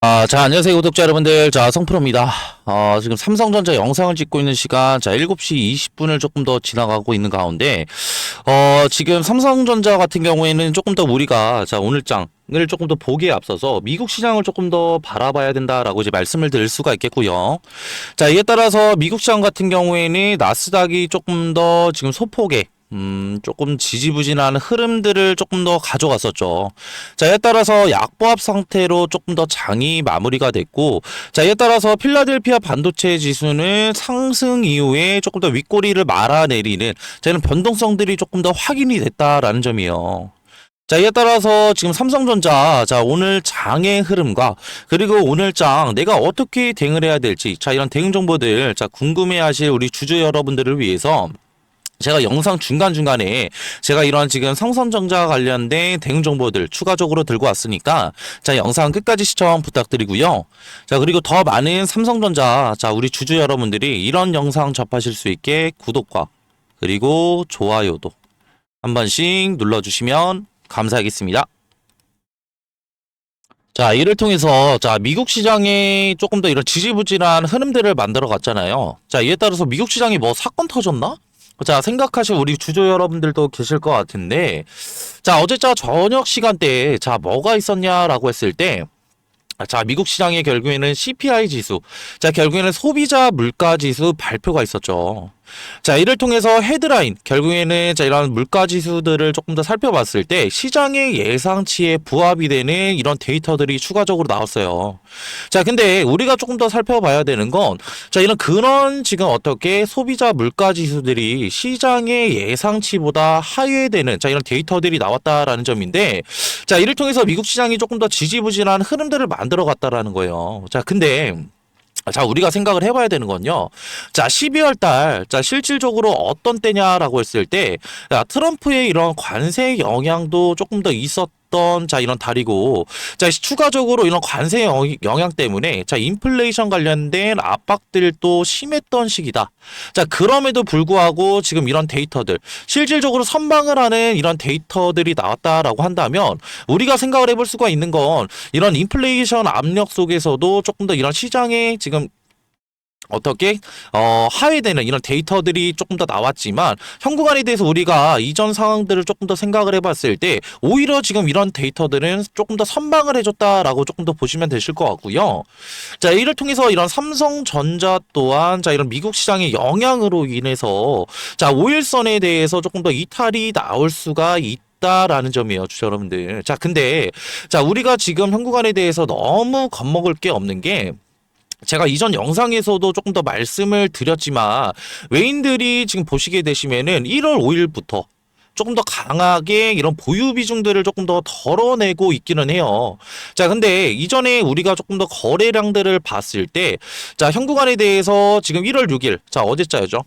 자, 안녕하세요, 구독자 여러분들. 자, 성프로입니다. 지금 삼성전자 영상을 찍고 있는 시간, 자, 7시 20분을 조금 더 지나가고 있는 가운데, 지금 삼성전자 같은 경우에는 조금 더 우리가, 자, 오늘장을 조금 더 보기에 앞서서 미국 시장을 조금 더 바라봐야 된다라고 이제 말씀을 드릴 수가 있겠고요. 자, 이에 따라서 미국 시장 같은 경우에는 나스닥이 조금 더 지금 소폭의 조금 지지부진한 흐름들을 조금 더 가져갔었죠. 자, 이에 따라서 약보합 상태로 조금 더 장이 마무리가 됐고, 자, 이에 따라서 필라델피아 반도체 지수는 상승 이후에 조금 더 윗꼬리를 말아내리는, 자, 이런 변동성들이 조금 더 확인이 됐다라는 점이요. 자, 이에 따라서 지금 삼성전자, 자, 오늘 장의 흐름과, 그리고 오늘 장 내가 어떻게 대응을 해야 될지, 자, 이런 대응 정보들, 자, 궁금해 하실 우리 주주 여러분들을 위해서 제가 영상 중간중간에 제가 이런 지금 삼성전자 관련된 대응 정보들 추가적으로 들고 왔으니까 자, 영상 끝까지 시청 부탁드리고요. 자, 그리고 더 많은 삼성전자, 자, 우리 주주 여러분들이 이런 영상 접하실 수 있게 구독과 그리고 좋아요도 한 번씩 눌러주시면 감사하겠습니다. 자, 이를 통해서 자, 미국 시장에 조금 더 이런 지지부진한 흐름들을 만들어 갔잖아요. 자, 이에 따라서 미국 시장이 뭐 사건 터졌나? 자, 생각하실 우리 주주 여러분들도 계실 것 같은데, 자, 어제 저녁 시간대에, 자, 뭐가 있었냐라고 했을 때, 자, 미국 시장의 결국에는 CPI 지수, 자, 결국에는 소비자 물가 지수 발표가 있었죠. 자, 이를 통해서 헤드라인, 결국에는 자, 이런 물가 지수들을 조금 더 살펴봤을 때 시장의 예상치에 부합이 되는 이런 데이터들이 추가적으로 나왔어요. 자, 근데 우리가 조금 더 살펴봐야 되는 건, 자, 이런 그런 지금 어떻게 소비자 물가 지수들이 시장의 예상치보다 하회되는, 자, 이런 데이터들이 나왔다라는 점인데, 자, 이를 통해서 미국 시장이 조금 더 지지부진한 흐름들을 만들어 갔다라는 거예요. 자, 근데 자, 우리가 생각을 해봐야 되는 건요. 자, 12월 달, 자, 실질적으로 어떤 때냐라고 했을 때, 자, 트럼프의 이런 관세 영향도 조금 더 있었던, 자, 이런 달이고, 자, 추가적으로 이런 관세 영향 때문에, 자, 인플레이션 관련된 압박들도 심했던 시기다. 자, 그럼에도 불구하고 지금 이런 데이터들, 실질적으로 선방을 하는 이런 데이터들이 나왔다라고 한다면, 우리가 생각을 해볼 수가 있는 건, 이런 인플레이션 압력 속에서도 조금 더 이런 시장에 지금 어떻게 하회되는 이런 데이터들이 조금 더 나왔지만 현구간에 대해서 우리가 이전 상황들을 조금 더 생각을 해봤을 때 오히려 지금 이런 데이터들은 조금 더 선방을 해줬다라고 조금 더 보시면 되실 것 같고요. 자, 이를 통해서 이런 삼성전자 또한 자, 이런 미국 시장의 영향으로 인해서 자, 5일선에 대해서 조금 더 이탈이 나올 수가 있다라는 점이에요, 주주 여러분들. 자, 근데 자, 우리가 지금 현구간에 대해서 너무 겁먹을 게 없는 게, 제가 이전 영상에서도 조금 더 말씀을 드렸지만 외인들이 지금 보시게 되시면은 1월 5일부터 조금 더 강하게 이런 보유 비중들을 조금 더 덜어내고 있기는 해요. 자, 근데 이전에 우리가 조금 더 거래량들을 봤을 때, 자, 현구간에 대해서 지금 1월 6일, 자, 어제자였죠.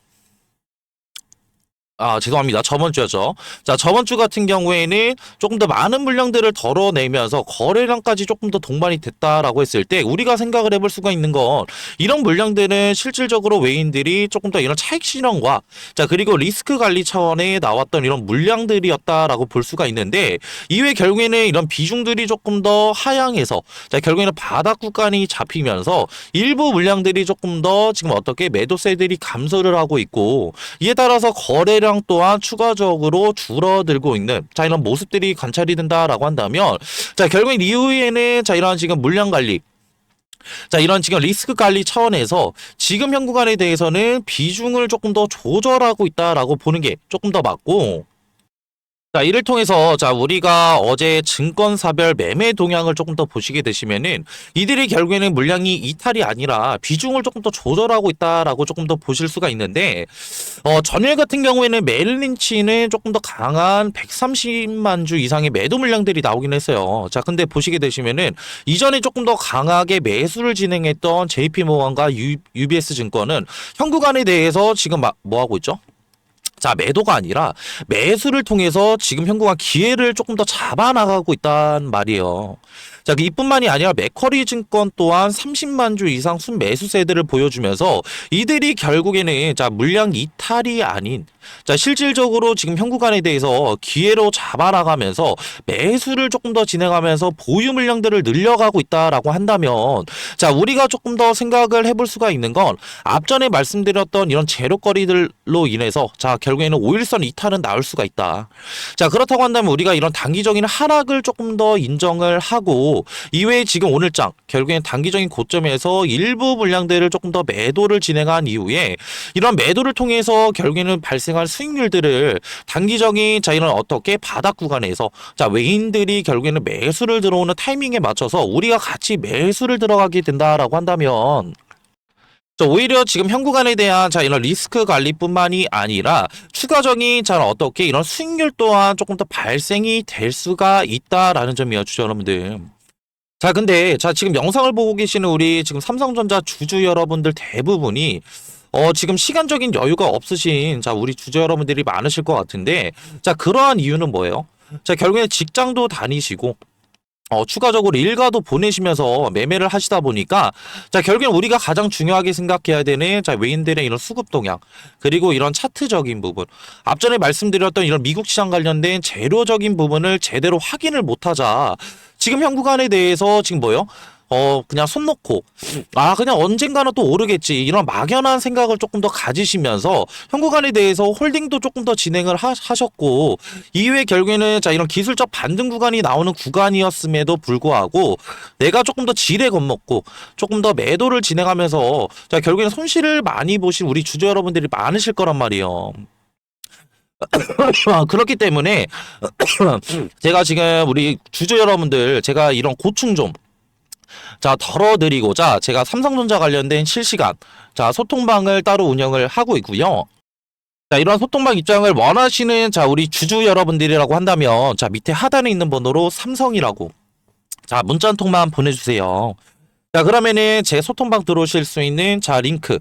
죄송합니다. 저번 주였죠. 자, 저번 주 같은 경우에는 조금 더 많은 물량들을 덜어내면서 거래량까지 조금 더 동반이 됐다라고 했을 때 우리가 생각을 해볼 수가 있는 건, 이런 물량들은 실질적으로 외인들이 조금 더 이런 차익 실현과, 자, 그리고 리스크 관리 차원에 나왔던 이런 물량들이었다라고 볼 수가 있는데, 이외 결국에는 이런 비중들이 조금 더 하향해서, 자, 결국에는 바닥 구간이 잡히면서 일부 물량들이 조금 더 지금 어떻게 매도세들이 감소를 하고 있고, 이에 따라서 거래량 또한 추가적으로 줄어들고 있는, 자, 이런 모습들이 관찰이 된다라고 한다면, 자, 결국엔 이후에는 자, 이런 지금 물량 관리, 자, 이런 지금 리스크 관리 차원에서 지금 현 구간에 대해서는 비중을 조금 더 조절하고 있다라고 보는 게 조금 더 맞고, 자, 이를 통해서 자, 우리가 어제 증권사별 매매 동향을 조금 더 보시게 되시면은 이들이 결국에는 물량이 이탈이 아니라 비중을 조금 더 조절하고 있다라고 조금 더 보실 수가 있는데, 전일 같은 경우에는 메릴린치는 조금 더 강한 130만 주 이상의 매도 물량들이 나오긴 했어요. 자, 근데 보시게 되시면은 이전에 조금 더 강하게 매수를 진행했던 JP모건과 UBS 증권은 현 구간에 대해서 지금 뭐 하고 있죠? 자, 매도가 아니라 매수를 통해서 지금 현구가 기회를 조금 더 잡아나가고 있단 말이에요. 자, 이뿐만이 아니라 맥쿼리 증권 또한 30만 주 이상 순매수세들을 보여주면서 이들이 결국에는 자, 물량 이탈이 아닌 자, 실질적으로 지금 현구간에 대해서 기회로 잡아나가면서 매수를 조금 더 진행하면서 보유 물량들을 늘려가고 있다라고 한다면 자, 우리가 조금 더 생각을 해볼 수가 있는 건 앞전에 말씀드렸던 이런 재료거리들로 인해서 자, 결국에는 5일선 이탈은 나올 수가 있다. 자, 그렇다고 한다면 우리가 이런 단기적인 하락을 조금 더 인정을 하고 이외에 지금 오늘장 결국엔 단기적인 고점에서 일부 물량들을 조금 더 매도를 진행한 이후에 이런 매도를 통해서 결국에는 발생한 수익률들을 단기적인 자, 이런 어떻게 바닥 구간에서 자, 외인들이 결국에는 매수를 들어오는 타이밍에 맞춰서 우리가 같이 매수를 들어가게 된다라고 한다면 오히려 지금 현 구간에 대한 자, 이런 리스크 관리뿐만이 아니라 추가적인 자, 어떻게 이런 수익률 또한 조금 더 발생이 될 수가 있다라는 점이었죠, 여러분들. 자, 근데 자, 지금 영상을 보고 계시는 우리 지금 삼성전자 주주 여러분들 대부분이 지금 시간적인 여유가 없으신 자, 우리 주주 여러분들이 많으실 것 같은데 자, 그러한 이유는 뭐예요? 자, 결국에 직장도 다니시고 추가적으로 일가도 보내시면서 매매를 하시다 보니까 자, 결국엔 우리가 가장 중요하게 생각해야 되는 자, 외인들의 이런 수급 동향 그리고 이런 차트적인 부분 앞전에 말씀드렸던 이런 미국 시장 관련된 재료적인 부분을 제대로 확인을 못하자 지금 현 구간에 대해서 지금 뭐요? 그냥 손 놓고 그냥 언젠가는 또 오르겠지 이런 막연한 생각을 조금 더 가지시면서 현 구간에 대해서 홀딩도 조금 더 진행을 하셨고 이후에 결국에는 자, 이런 기술적 반등 구간이 나오는 구간이었음에도 불구하고 내가 조금 더 지레 겁먹고 조금 더 매도를 진행하면서 자, 결국에는 손실을 많이 보신 우리 주주 여러분들이 많으실 거란 말이에요. 그렇기 때문에 제가 지금 우리 주주 여러분들 제가 이런 고충 좀 자, 덜어드리고자 제가 삼성전자 관련된 실시간 자, 소통방을 따로 운영을 하고 있고요. 자, 이런 소통방 입장을 원하시는 자, 우리 주주 여러분들이라고 한다면 자, 밑에 하단에 있는 번호로 삼성이라고 자, 문자 한 통만 보내주세요. 자, 그러면은 제 소통방 들어오실 수 있는 자, 링크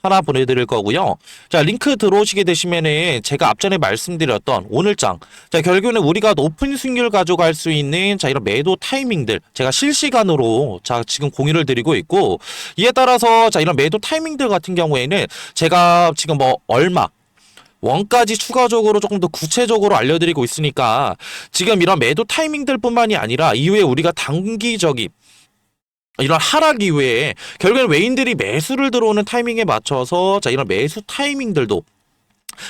하나 보내드릴 거고요. 자, 링크 들어오시게 되시면은 제가 앞전에 말씀드렸던 오늘장 자, 결국에는 우리가 높은 수익률 가져갈 수 있는 자, 이런 매도 타이밍들 제가 실시간으로 자, 지금 공유를 드리고 있고 이에 따라서 자, 이런 매도 타이밍들 같은 경우에는 제가 지금 뭐 얼마 원까지 추가적으로 조금 더 구체적으로 알려드리고 있으니까 지금 이런 매도 타이밍들 뿐만이 아니라 이후에 우리가 단기적인 이런 하락 이후에 결국엔 외인들이 매수를 들어오는 타이밍에 맞춰서 자, 이런 매수 타이밍들도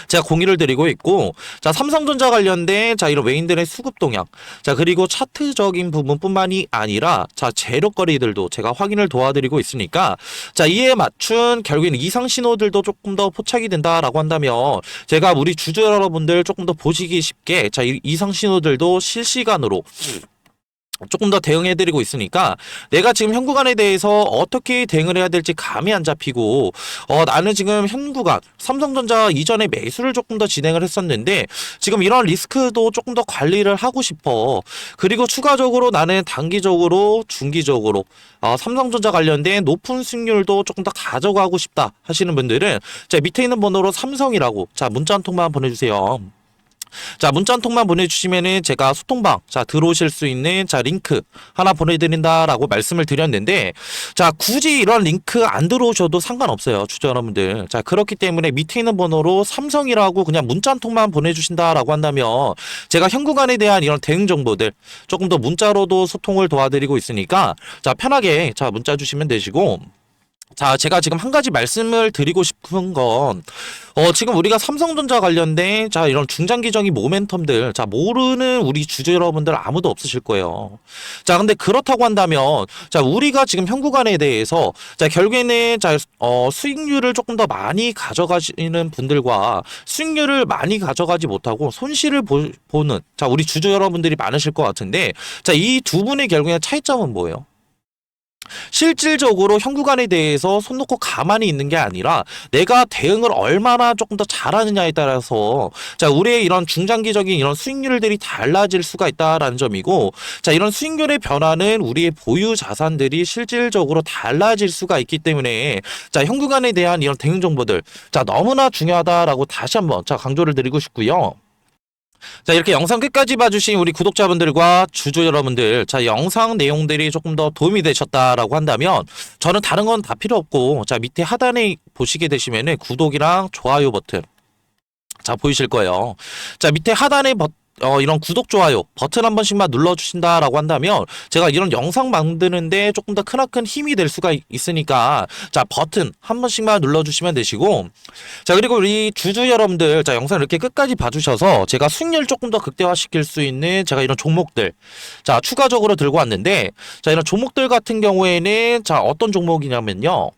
제가 공유를 드리고 있고 자, 삼성전자 관련된 자, 이런 외인들의 수급 동향 자, 그리고 차트적인 부분뿐만이 아니라 자, 재료거리들도 제가 확인을 도와드리고 있으니까 자, 이에 맞춘 결국엔 이상 신호들도 조금 더 포착이 된다라고 한다면 제가 우리 주주 여러분들 조금 더 보시기 쉽게 자, 이상 신호들도 실시간으로 조금 더 대응해드리고 있으니까 내가 지금 현 구간에 대해서 어떻게 대응을 해야 될지 감이 안 잡히고 나는 지금 현 구간 삼성전자 이전에 매수를 조금 더 진행을 했었는데 지금 이런 리스크도 조금 더 관리를 하고 싶어. 그리고 추가적으로 나는 단기적으로 중기적으로 삼성전자 관련된 높은 수익률도 조금 더 가져가고 싶다 하시는 분들은 자, 밑에 있는 번호로 삼성이라고 자, 문자 한 통만 보내주세요. 자, 문자 한 통만 보내주시면은 제가 소통방 자, 들어오실 수 있는 자, 링크 하나 보내드린다라고 말씀을 드렸는데 자, 굳이 이런 링크 안 들어오셔도 상관없어요, 주주 여러분들. 자, 그렇기 때문에 밑에 있는 번호로 삼성이라고 그냥 문자 한 통만 보내주신다라고 한다면 제가 현 구간에 대한 이런 대응 정보들 조금 더 문자로도 소통을 도와드리고 있으니까 자, 편하게 자, 문자 주시면 되시고 자, 제가 지금 한 가지 말씀을 드리고 싶은 건 지금 우리가 삼성전자 관련된 자, 이런 중장기적인 모멘텀들 자, 모르는 우리 주주 여러분들 아무도 없으실 거예요. 자, 근데 그렇다고 한다면 자, 우리가 지금 현 구간에 대해서 자, 결국에는 자, 수익률을 조금 더 많이 가져가시는 분들과 수익률을 많이 가져가지 못하고 손실을 보는 자, 우리 주주 여러분들이 많으실 것 같은데 자, 이 두 분의 결국에 차이점은 뭐예요? 실질적으로 현 구간에 대해서 손 놓고 가만히 있는 게 아니라 내가 대응을 얼마나 조금 더 잘하느냐에 따라서 자, 우리의 이런 중장기적인 이런 수익률들이 달라질 수가 있다라는 점이고 자, 이런 수익률의 변화는 우리의 보유 자산들이 실질적으로 달라질 수가 있기 때문에 자, 현 구간에 대한 이런 대응 정보들 자, 너무나 중요하다라고 다시 한번 자, 강조를 드리고 싶고요. 자, 이렇게 영상 끝까지 봐주신 우리 구독자분들과 주주 여러분들, 자, 영상 내용들이 조금 더 도움이 되셨다라고 한다면, 저는 다른 건 다 필요 없고, 자, 밑에 하단에 보시게 되시면은 구독이랑 좋아요 버튼, 자, 보이실 거예요. 자, 밑에 하단에 이런 구독, 좋아요 버튼 한 번씩만 눌러주신다라고 한다면 제가 이런 영상 만드는데 조금 더 크나큰 힘이 될 수가 있으니까 자, 버튼 한 번씩만 눌러주시면 되시고 자, 그리고 우리 주주 여러분들 자, 영상 이렇게 끝까지 봐주셔서 제가 수익률 조금 더 극대화시킬 수 있는 제가 이런 종목들 자, 추가적으로 들고 왔는데 자, 이런 종목들 같은 경우에는 자, 어떤 종목이냐면요.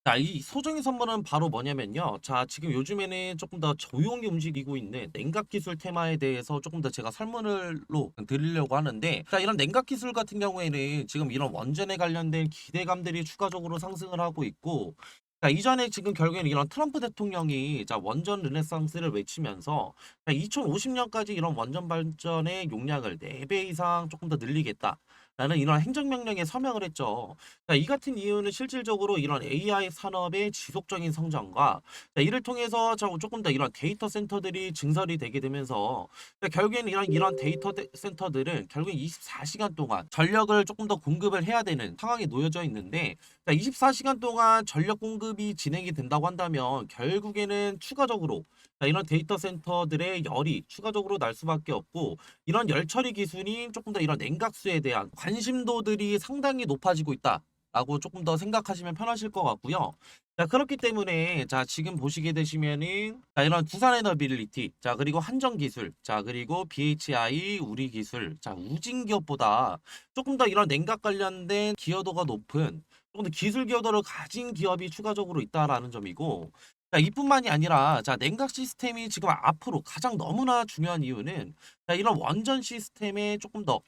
자, 이 소정의 선물은 바로 뭐냐면요. 자, 지금 요즘에는 조금 더 조용히 움직이고 있는 냉각 기술 테마에 대해서 조금 더 제가 설문을로 드리려고 하는데, 자, 이런 냉각 기술 같은 경우에는 지금 이런 원전에 관련된 기대감들이 추가적으로 상승을 하고 있고, 자, 이전에 지금 결국에는 이런 트럼프 대통령이 자, 원전 르네상스를 외치면서 자, 2050년까지 이런 원전 발전의 용량을 4배 이상 조금 더 늘리겠다. 라는 이런 행정명령에 서명을 했죠. 자, 이 같은 이유는 실질적으로 이런 AI 산업의 지속적인 성장과 자, 이를 통해서 조금 더 이런 데이터 센터들이 증설이 되게 되면서 자, 결국에는 이런 데이터 센터들은 결국 24시간 동안 전력을 조금 더 공급을 해야 되는 상황에 놓여져 있는데 자, 24시간 동안 전력 공급이 진행이 된다고 한다면 결국에는 추가적으로 자, 이런 데이터 센터들의 열이 추가적으로 날 수밖에 없고 이런 열 처리 기술이 조금 더 이런 냉각수에 대한 관심도들이 상당히 높아지고 있다라고 조금 더 생각하시면 편하실 것 같고요. 자, 그렇기 때문에 자, 지금 보시게 되시면은 자, 이런 두산에너빌리티 자, 그리고 한전기술 자, 그리고 BHI 우리기술 자, 우진기업보다 조금 더 이런 냉각 관련된 기여도가 높은 조금 더 기술 기여도를 가진 기업이 추가적으로 있다라는 점이고 자, 이뿐만이 아니라 자, 냉각 시스템이 지금 앞으로 가장 너무나 중요한 이유는 자, 이런 원전 시스템에 조금 더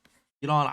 이런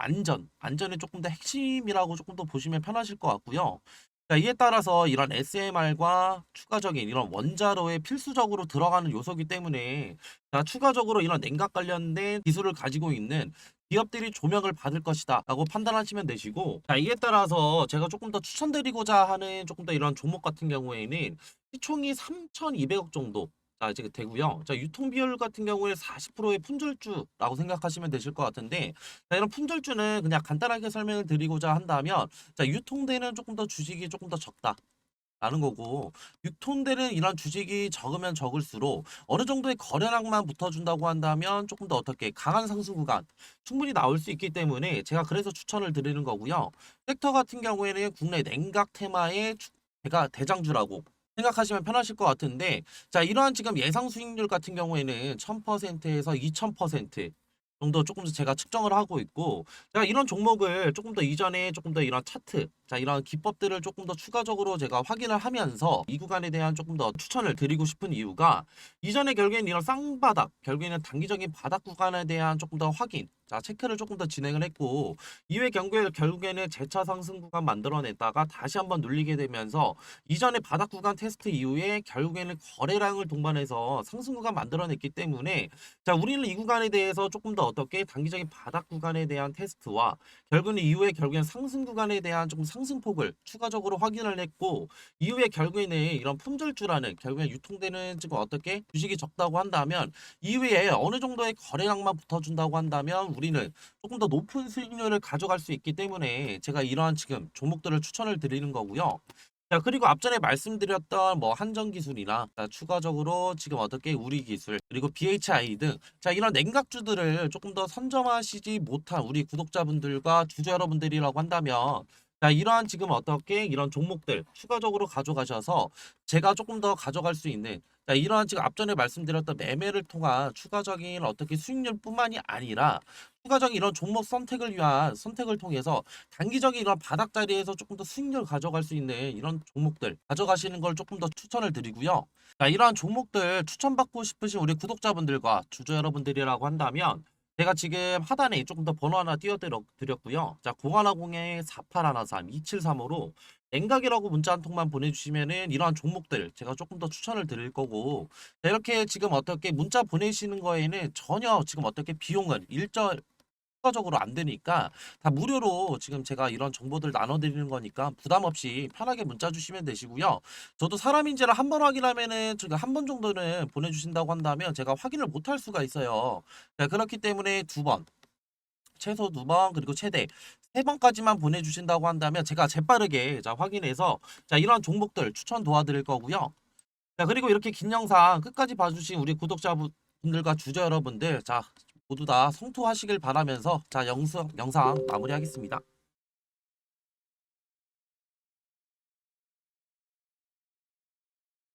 안전의 조금 더 핵심이라고 조금 더 보시면 편하실 것 같고요. 자, 이에 따라서 이런 SMR과 추가적인 이런 원자로에 필수적으로 들어가는 요소이기 때문에 자, 추가적으로 이런 냉각 관련된 기술을 가지고 있는 기업들이 조명을 받을 것이다 라고 판단하시면 되시고 자, 이에 따라서 제가 조금 더 추천드리고자 하는 조금 더 이런 종목 같은 경우에는 시총이 3,200억 정도 자, 이제 되고요. 자, 유통 비율 같은 경우에 40%의 품절주라고 생각하시면 되실 것 같은데 자, 이런 품절주는 그냥 간단하게 설명을 드리고자 한다면 자, 유통되는 조금 더 주식이 조금 더 적다. 라는 거고 유통되는 이런 주식이 적으면 적을수록 어느 정도의 거래량만 붙어준다고 한다면 조금 더 어떻게 강한 상승 구간 충분히 나올 수 있기 때문에 제가 그래서 추천을 드리는 거고요. 섹터 같은 경우에는 국내 냉각 테마의 제가 대장주라고 생각하시면 편하실 것 같은데 자, 이러한 지금 예상 수익률 같은 경우에는 1000%에서 2000% 정도 조금 더 제가 측정을 하고 있고 제가 이런 종목을 조금 더 이전에 조금 더 이런 차트 자, 이런 기법들을 조금 더 추가적으로 제가 확인을 하면서 이 구간에 대한 조금 더 추천을 드리고 싶은 이유가 이전에 결국에는 이런 쌍바닥 결국에는 단기적인 바닥 구간에 대한 조금 더 확인 자, 체크를 조금 더 진행을 했고 이후에 결국에는 재차 상승 구간 만들어냈다가 다시 한번 눌리게 되면서 이전에 바닥 구간 테스트 이후에 결국에는 거래량을 동반해서 상승 구간 만들어냈기 때문에 자, 우리는 이 구간에 대해서 조금 더 어떻게 단기적인 바닥 구간에 대한 테스트와 결국은 이후에 결국엔 상승 구간에 대한 좀 상승폭을 추가적으로 확인을 했고 이후에 결국에는 이런 품절주라는 결국엔 유통되는 지금 어떻게 주식이 적다고 한다면 이후에 어느 정도의 거래량만 붙어준다고 한다면 우리는 조금 더 높은 수익률을 가져갈 수 있기 때문에 제가 이러한 지금 종목들을 추천을 드리는 거고요. 자, 그리고 앞전에 말씀드렸던 뭐 한전기술이나 추가적으로 지금 어떻게 우리기술 그리고 BHI 등 자, 이런 냉각주들을 조금 더 선점하시지 못한 우리 구독자분들과 주주 여러분들이라고 한다면 자, 이러한 지금 어떻게 이런 종목들 추가적으로 가져가셔서 제가 조금 더 가져갈 수 있는 자, 이러한 지금 앞전에 말씀드렸던 매매를 통한 추가적인 어떻게 수익률뿐만이 아니라 추가적인 이런 종목 선택을 위한 선택을 통해서 단기적인 이런 바닥 자리에서 조금 더 수익률 가져갈 수 있는 이런 종목들 가져가시는 걸 조금 더 추천을 드리고요. 자, 이러한 종목들 추천받고 싶으신 우리 구독자분들과 주주 여러분들이라고 한다면 제가 지금 하단에 조금 더 번호 하나 띄워드렸고요. 자, 0110-4813-2735로 냉각이라고 문자 한 통만 보내주시면은 이러한 종목들 제가 조금 더 추천을 드릴 거고 자, 이렇게 지금 어떻게 문자 보내시는 거에는 전혀 지금 어떻게 비용은 추가적으로 안 되니까 다 무료로 지금 제가 이런 정보들 나눠드리는 거니까 부담 없이 편하게 문자 주시면 되시고요. 저도 사람인지를 한 번 확인하면은 제가 한 번 정도는 보내주신다고 한다면 제가 확인을 못 할 수가 있어요. 자, 그렇기 때문에 두 번, 최소 두 번, 그리고 최대 세 번까지만 보내주신다고 한다면 제가 재빠르게 자 확인해서 자 이런 종목들 추천 도와드릴 거고요. 자, 그리고 이렇게 긴 영상 끝까지 봐주신 우리 구독자분들과 주주 여러분들, 자, 모두 다 성투하시길 바라면서, 자, 영상 마무리하겠습니다.